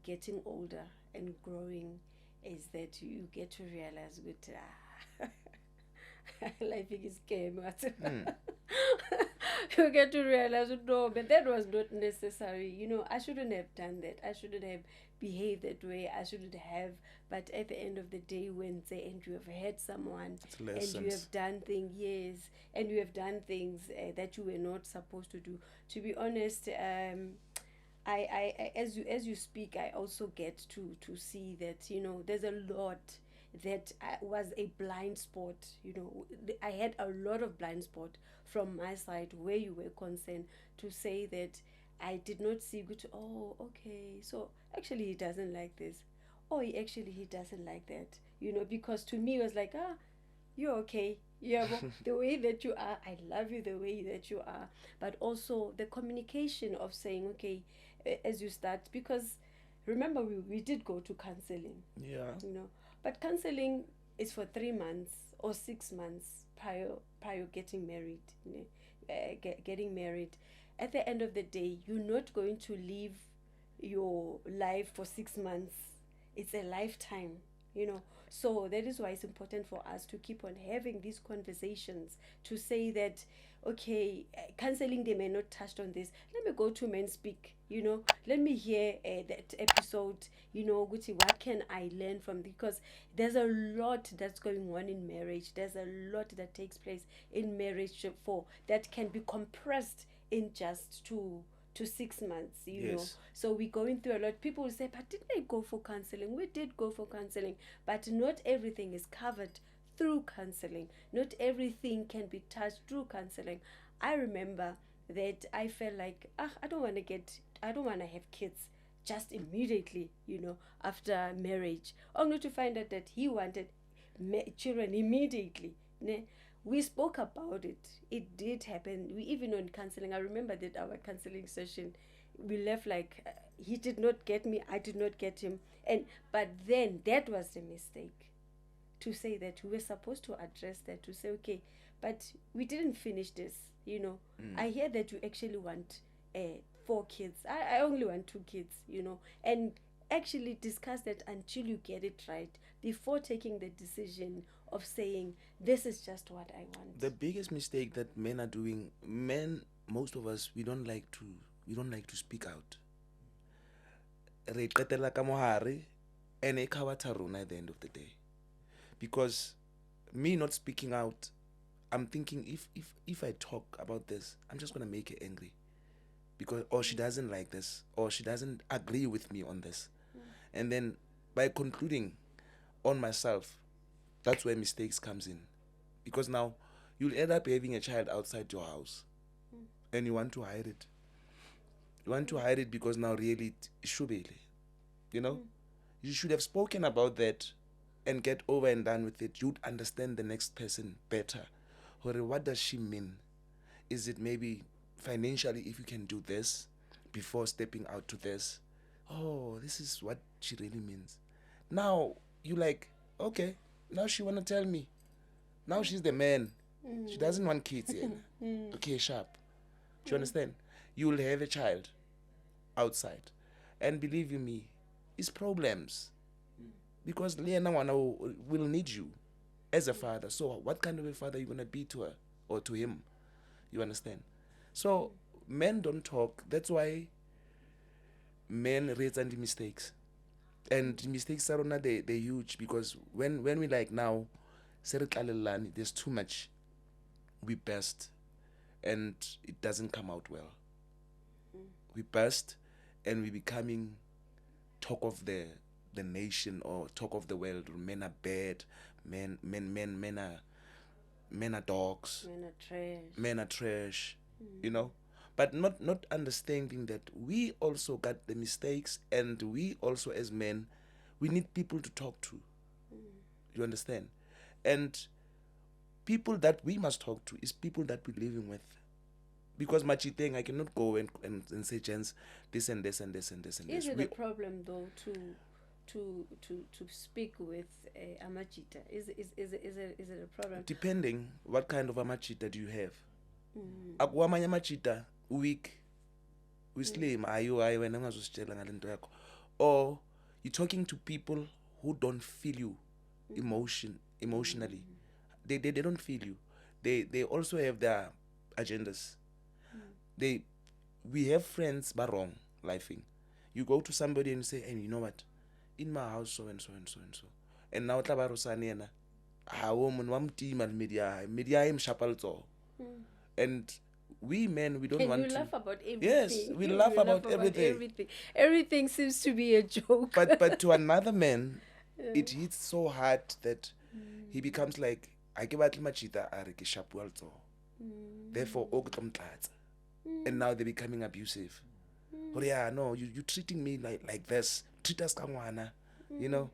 getting older and growing is that you get to realize life is game. You get to realize, no, but that was not necessary. I shouldn't have done that. I shouldn't have behaved that way. I shouldn't have. But at the end of the day, when say, and you have hurt someone, It's and you lessons. have done things, yes, and you have done things that you were not supposed to do. To be honest, as you speak, I also get to see that there's a lot that was a blind spot. I had a lot of blind spot from my side where you were concerned, to say that I did not see good. Oh, okay, so actually he doesn't like this. Oh, he doesn't like that. Because to me it was like, you're okay. Yeah, well, the way that you are, I love you the way that you are. But also the communication of saying, okay, as you start, because remember, we did go to counseling, Yeah. but counseling is for 3 months or 6 months prior getting married. Getting married. At the end of the day, you're not going to live your life for 6 months. It's a lifetime. So that is why it's important for us to keep on having these conversations, to say that, okay, counseling, they may not touch on this. Let me go to Men Speak. Let me hear that episode. Gucci, what can I learn from this? Because there's a lot that's going on in marriage. There's a lot that takes place in marriage for that can be compressed in just 2 to 6 months. Yes. So we're going through a lot. People will say, but didn't I go for counseling? We did go for counseling, but not everything is covered through counseling. Not everything can be touched through counseling. I remember that I felt like, I don't want to have kids just immediately, after marriage. Only to find out that he wanted children immediately. Ne? We spoke about it. It did happen. We even on counseling. I remember that our counseling session, we left like, he did not get me, I did not get him, and but then that was the mistake, to say that we were supposed to address that, to say, okay, but we didn't finish this. I hear that you actually want 4 kids. I only want 2 kids. And actually discuss that until you get it right, before taking the decision of saying, this is just what I want. The biggest mistake that men are doing, men, most of us, we don't like to speak out. Re qetella ka mohare, and e khabatha rona at the end of the day. Because me not speaking out, I'm thinking, if I talk about this, I'm just gonna make her angry, because or she doesn't like this, or she doesn't agree with me on this. And then by concluding on myself, that's where mistakes comes in. Because now you'll end up having a child outside your house, and you want to hide it. You want to hide it because now really shubele. You know? You should have spoken about that and get over and done with it. You'd understand the next person better. Or what does she mean? Is it maybe financially, if you can do this before stepping out to this? Oh, this is what she really means. Now you like, okay, now she wanna tell me. Now she's the man. She doesn't want kids yet. Okay, sharp. Do you understand? You will have a child outside. And believe you me, it's problems. Because Leana will need you as a father. So what kind of a father are you gonna be to her or to him? You understand? So men don't talk. That's why men raise the mistakes. And the mistakes are not they're huge, because when we like now, there's too much. We burst and it doesn't come out well. We burst and we becoming talk of the nation or talk of the world. Men are bad. Men are dogs. Men are trash. Men are trash. You know, but not understanding that we also got the mistakes, and we also as men, we need people to talk to. You understand? And people that we must talk to is people that we're living with. Because machiteng, I cannot go and say, gents, this and this and this and this and this. Is it a problem though to speak with Amachita? Is it a problem? Depending what kind of amachita do you have. Akuamanye amachita weak, slim, or you're talking to people who don't feel you emotionally. They don't feel you. They also have their agendas. they we have friends but wrong lifing. You go to somebody and say, hey, you know what, in my house so and so and so and so, and now tlabarosane ha woman wa mtima le media im shapalto. And we men, we don't And want you to. laugh about everything. Yes, we laugh You about everything. Everything seems to be a joke. But to another man, it hits so hard that he becomes like, I give out machita are ke shapalto. Therefore, and now they're becoming abusive. Oh yeah, no, you treating me like this. Treat us kangwana. You know,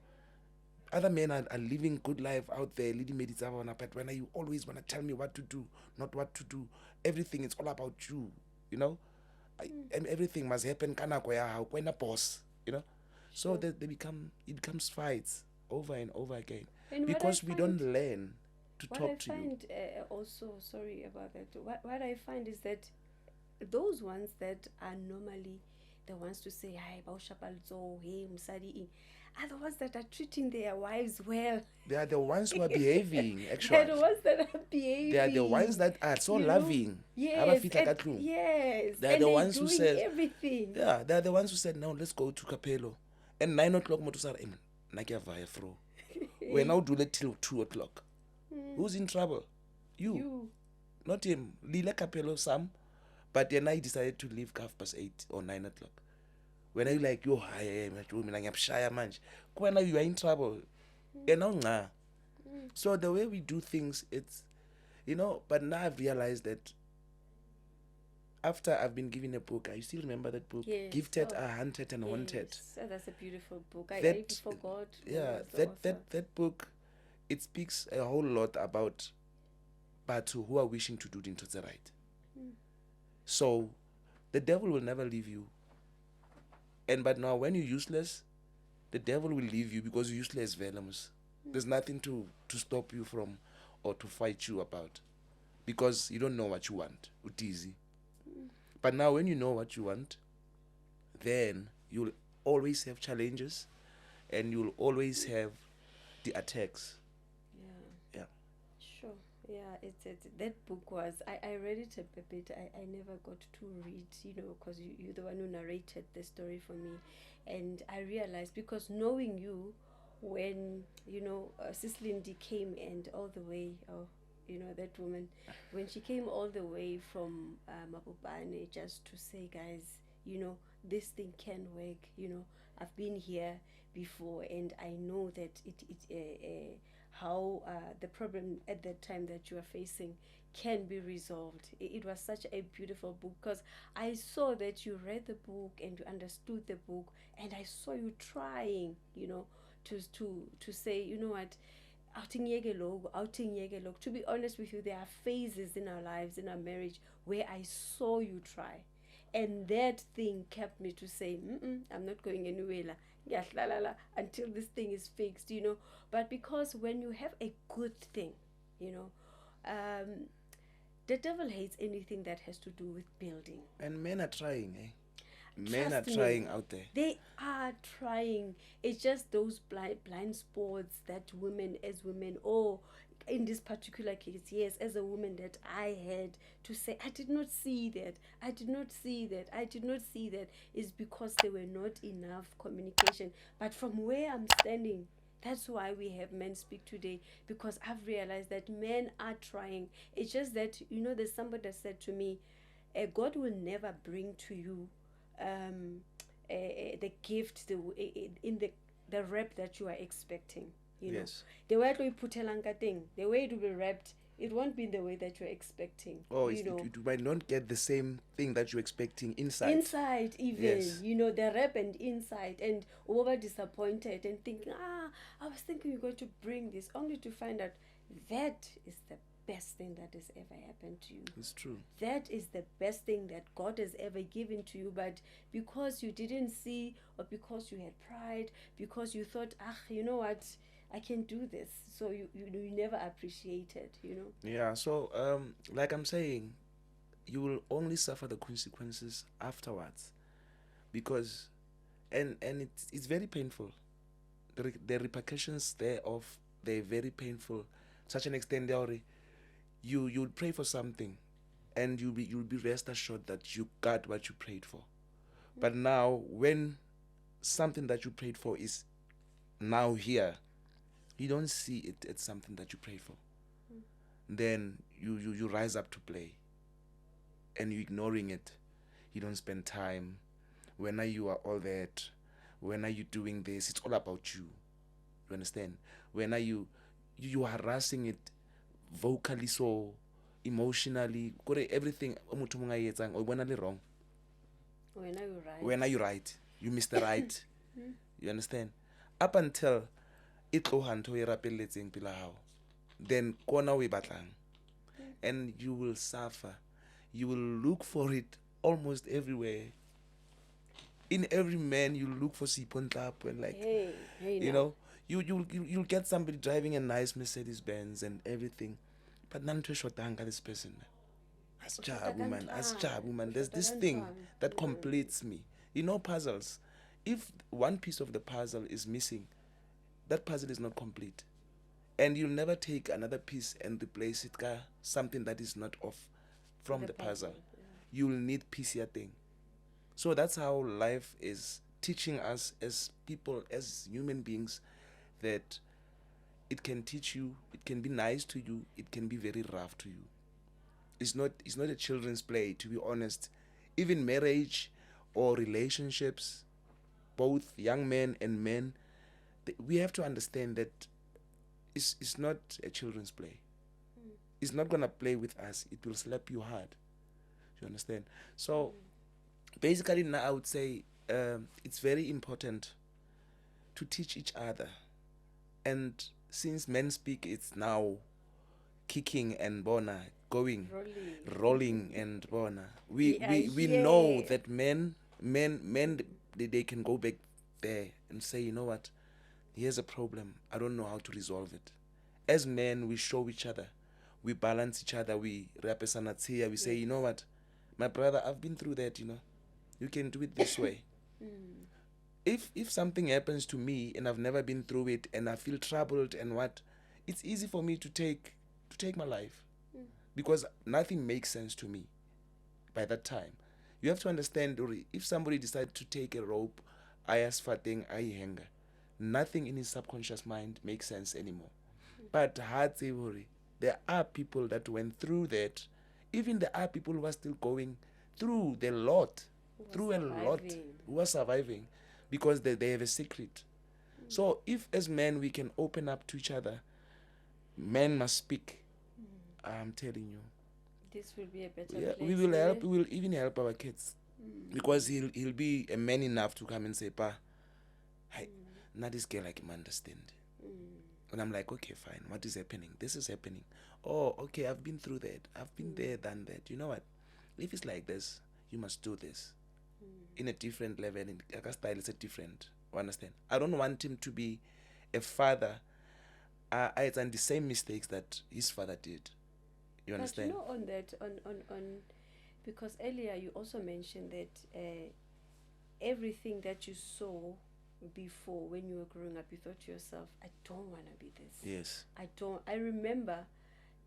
other men are living good life out there, leading medicine, but when you always want to tell me what to do, not what to do, everything is all about you, you know, and everything must happen kana how when a boss, you know, so that it becomes fights over and over again, And because we don't learn to what talk I to you. find also, sorry about that, what I find is that those ones that are normally the ones to say hi baushapalzo hey musadi are the ones that are treating their wives well. They are the ones who are behaving, They're actually. the ones that are behaving. They are the ones that are so you know? loving. Yes, Yes. They are and the they're ones who doing said everything. Yeah, they are the ones who said, now let's go to Capello. And 9 o'clock, Motusar, Nakia fro. We're now doing it till 2 o'clock. Who's in trouble? You. Not him. Lila Capello, Sam. But then I decided to leave 8:30 or 9 o'clock. When I like, yo, I am shy, man. When you are in trouble, you know, so the way we do things, it's, you know, but now I've realized that after I've been given a book, I still remember that book, Yes. Gifted are Hunted and Wanted. Oh, that's a beautiful book. I even forgot. Yeah, that book, it speaks a whole lot about Batu who are wishing to do the right. So the devil will never leave you. But now when you're useless, the devil will leave you because you're useless venomous. There's nothing to stop you from or to fight you about, because you don't know what you want. It's easy. But now when you know what you want, then you'll always have challenges and you'll always have the attacks. Yeah. Sure. Yeah, it's that book was, I read it a bit. I never got to read, because you're the one who narrated the story for me. And I realized, because knowing you, when, Sis Lindy came and all the way, that woman, when she came all the way from Mabubane just to say, guys, this thing can work, I've been here before and I know that how the problem at that time that you are facing can be resolved. It was such a beautiful book, because I saw that you read the book and you understood the book, and I saw you trying, to say, you know what, outing yege. To be honest with you, there are phases in our lives, in our marriage, where I saw you try, and that thing kept me to say, I'm not going anywhere until this thing is fixed, But because when you have a good thing, the devil hates anything that has to do with building. And men are trying, eh? Men are trying out there. They are trying. It's just those blind spots that women, in this particular case, yes, as a woman, that I had to say, I did not see that, is because there were not enough communication. But from where I'm standing, that's why we have Men Speak today, because I've realized that men are trying. It's just that, there's somebody that said to me, God will never bring to you the gift in the rep that you are expecting. Yes. The way you put thing, the way it will be wrapped, it won't be in the way that you're expecting. Oh, it might not get the same thing that you're expecting inside. Inside, even. Yes. The wrap and inside, and over disappointed and thinking, I was thinking you're going to bring this, only to find out that is the best thing that has ever happened to you. It's true. That is the best thing that God has ever given to you, but because you didn't see, or because you had pride, because you thought, you know what, I can do this, so you never appreciated, Yeah, so like I'm saying, you will only suffer the consequences afterwards, because and it's very painful. The repercussions thereof, they're very painful, such an extent that you would pray for something and you'll be rest assured that you got what you prayed for. But now, when something that you prayed for is now here, you don't see it as something that you prayed for. Then you rise up to play, and you ignoring it. You don't spend time. When are you are all that? When are you doing this? It's all about you. You understand? When are you harassing it vocally, so emotionally, everything motho mongwe a etsang o bona le wrong. When are you right? When are you right? You missed the right. You understand? Up until e tloha ntho e rapelletseng pela hao, then kona o e batlang, and you will suffer. You will look for it almost everywhere. In every man, you look for Sipontlap, and like, Hey, you now. know, you'll get somebody driving a nice Mercedes Benz and everything, but none to shotanga this person. As Jabu man, there's this thing that completes me. You know, puzzles. If one piece of the puzzle is missing, that puzzle is not complete, and you'll never take another piece and replace it with something that is not off from the puzzle. You will need piece ya thing. So that's how life is teaching us as people, as human beings, that it can teach you, it can be nice to you, it can be very rough to you. It's not a children's play, to be honest. Even marriage or relationships, both young men and men, we have to understand that it's not a children's play. It's not going to play with us. It will slap you hard. You understand? So basically now I would say it's very important to teach each other. And since men speak, it's now kicking and bona, going, rolling and bona. We know that men they can go back there and say, you know what, here's a problem, I don't know how to resolve it. As men, we show each other, we balance each other, we represent, we say, you know what, my brother, I've been through that, you know, you can do it this way. If something happens to me and I've never been through it and I feel troubled and what, it's easy for me to take my life, because nothing makes sense to me by that time. You have to understand, if somebody decides to take a rope, I ask for thing, I hang, nothing in his subconscious mind makes sense anymore. But there are people that went through that. Even there are people who are still going through a lot, who are surviving, because they have a secret. So if as men we can open up to each other, men must speak. I'm telling you, this will be a better place. We will help. We will even help our kids, because he'll be a man enough to come and say, "Pa, hey, now this girl I can understand." And I'm like, okay, fine. What is happening? This is happening. Oh, okay, I've been through that. I've been there, done that. You know what? If it's like this, you must do this in a different level. In a style is a different. You understand? I don't want him to be a father. I done the same mistakes that his father did. You understand? But you know, on that, on because earlier you also mentioned that everything that you saw before when you were growing up, you thought to yourself, I don't want to be this. Yes. I remember,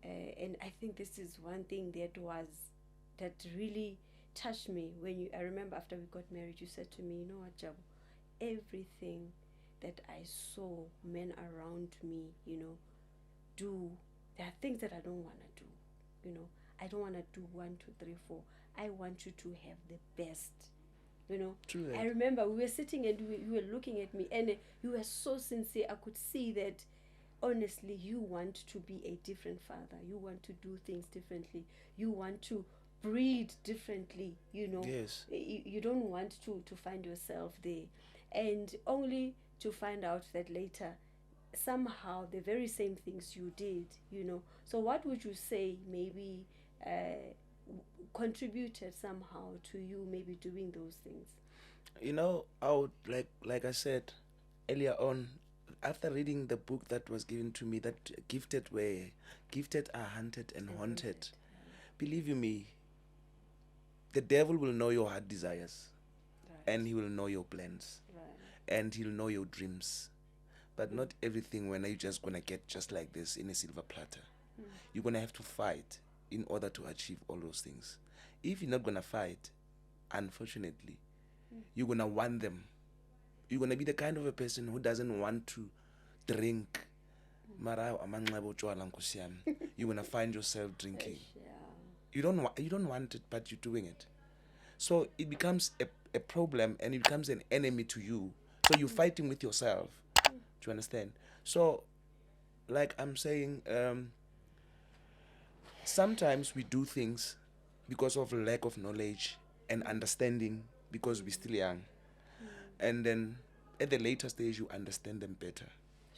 and I think this is one thing that really touched me I remember after we got married, you said to me, you know what, Jabu, everything that I saw men around me, do, there are things that I don't want to do, I don't want to do 1, 2, 3, 4. I want you to have the best. True. I remember we were sitting and you were looking at me, and you were so sincere. I could see that honestly you want to be a different father. You want to do things differently. You want to breed differently. Yes. You don't want to find yourself there, and only to find out that later somehow the very same things you did. So what would you say maybe contributed somehow to you maybe doing those things? I would like I said earlier on, after reading the book that was given to me, that gifted are hunted and haunted. Believe you me, the devil will know your heart desires, right, and he will know your plans, right, and he'll know your dreams. But not everything when you're just gonna get just like this in a silver platter. You're gonna have to fight. in order to achieve all those things. If you're not gonna fight, unfortunately, you're gonna want them. You're gonna be the kind of a person who doesn't want to drink. Mara amanxeba utshwala nkosi yami. You're gonna find yourself drinking. Yeah. You don't want it, but you're doing it. So it becomes a problem, and it becomes an enemy to you. So you're fighting with yourself. Do you understand? So, like I'm saying, sometimes we do things because of lack of knowledge and understanding, because we're still young. And then at the later stage, you understand them better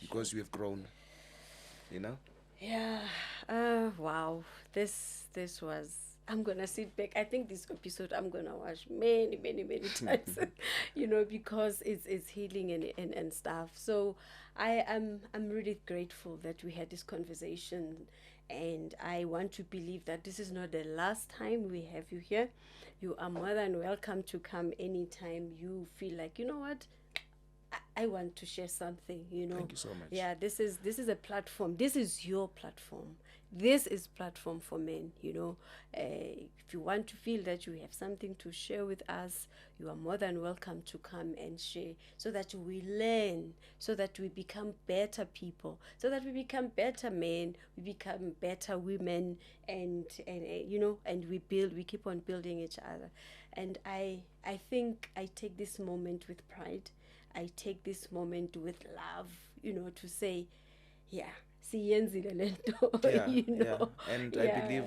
because you have grown. You know? Yeah. Wow. This was. I'm gonna sit back. I think this episode I'm gonna watch many times, because it's healing and stuff. So I'm really grateful that we had this conversation, and I want to believe that this is not the last time we have you here. You are more than welcome to come anytime you feel like, you know what, I want to share something. Thank you so much. Yeah, this is a platform. This is your platform. This is platform for men. If you want to feel that you have something to share with us, you are more than welcome to come and share, so that we learn, so that we become better people, so that we become better men, we become better women, and we keep on building each other. And I think I take this moment with pride. I take this moment with love, to say, yeah, siyenzile lento, Yeah, yeah. And I believe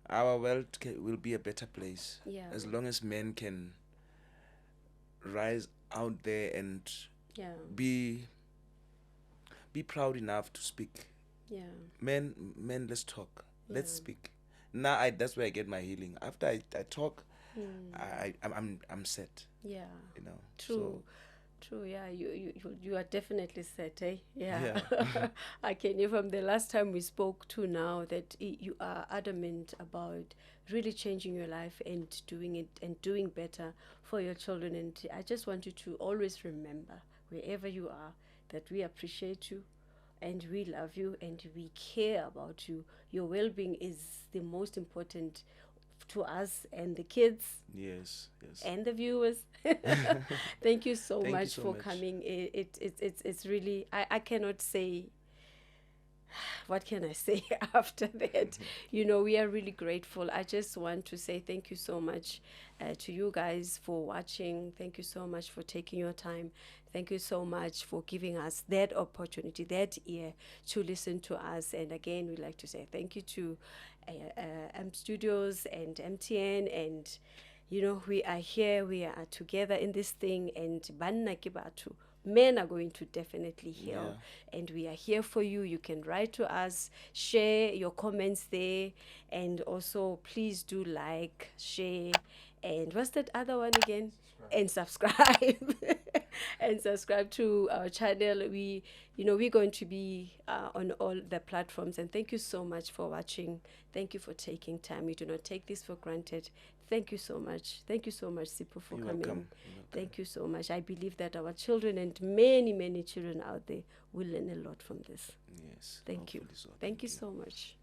our world will be a better place Yeah. as long as men can rise out there and Yeah. be proud enough to speak. Yeah. Men, let's talk. Let's Yeah. speak. Now, that's where I get my healing. After I talk, I'm set. Yeah. So, True, yeah, you are definitely set, eh? Yeah. Yeah. I can hear from the last time we spoke to now that you are adamant about really changing your life and doing it and doing better for your children. And I just want you to always remember, wherever you are, that we appreciate you and we love you and we care about you. Your well-being is the most important to us and the kids yes. and the viewers. Thank you so Thank you much so for much. coming. It's really, I cannot say, what can I say after that? We are really grateful. I just want to say thank you so much to you guys for watching. Thank you so much for taking your time. Thank you so much for giving us that opportunity, that ear to listen to us. And again, we'd like to say thank you to M Studios and MTN. And we are here, we are together in this thing, and banna ke batho, men are going to definitely heal. And we are here for you. You can write to us, share your comments there, and also please do like, share, and what's that other one again? And subscribe. And subscribe to our channel. We're going to be on all the platforms. And thank you so much for watching. Thank you for taking time. We do not take this for granted. Thank you so much. Thank you so much, Sipho, for You're coming. welcome. Thank you so much. I believe that our children and many children out there will learn a lot from this. Yes. Thank you. Hopefully so. Thank you so much.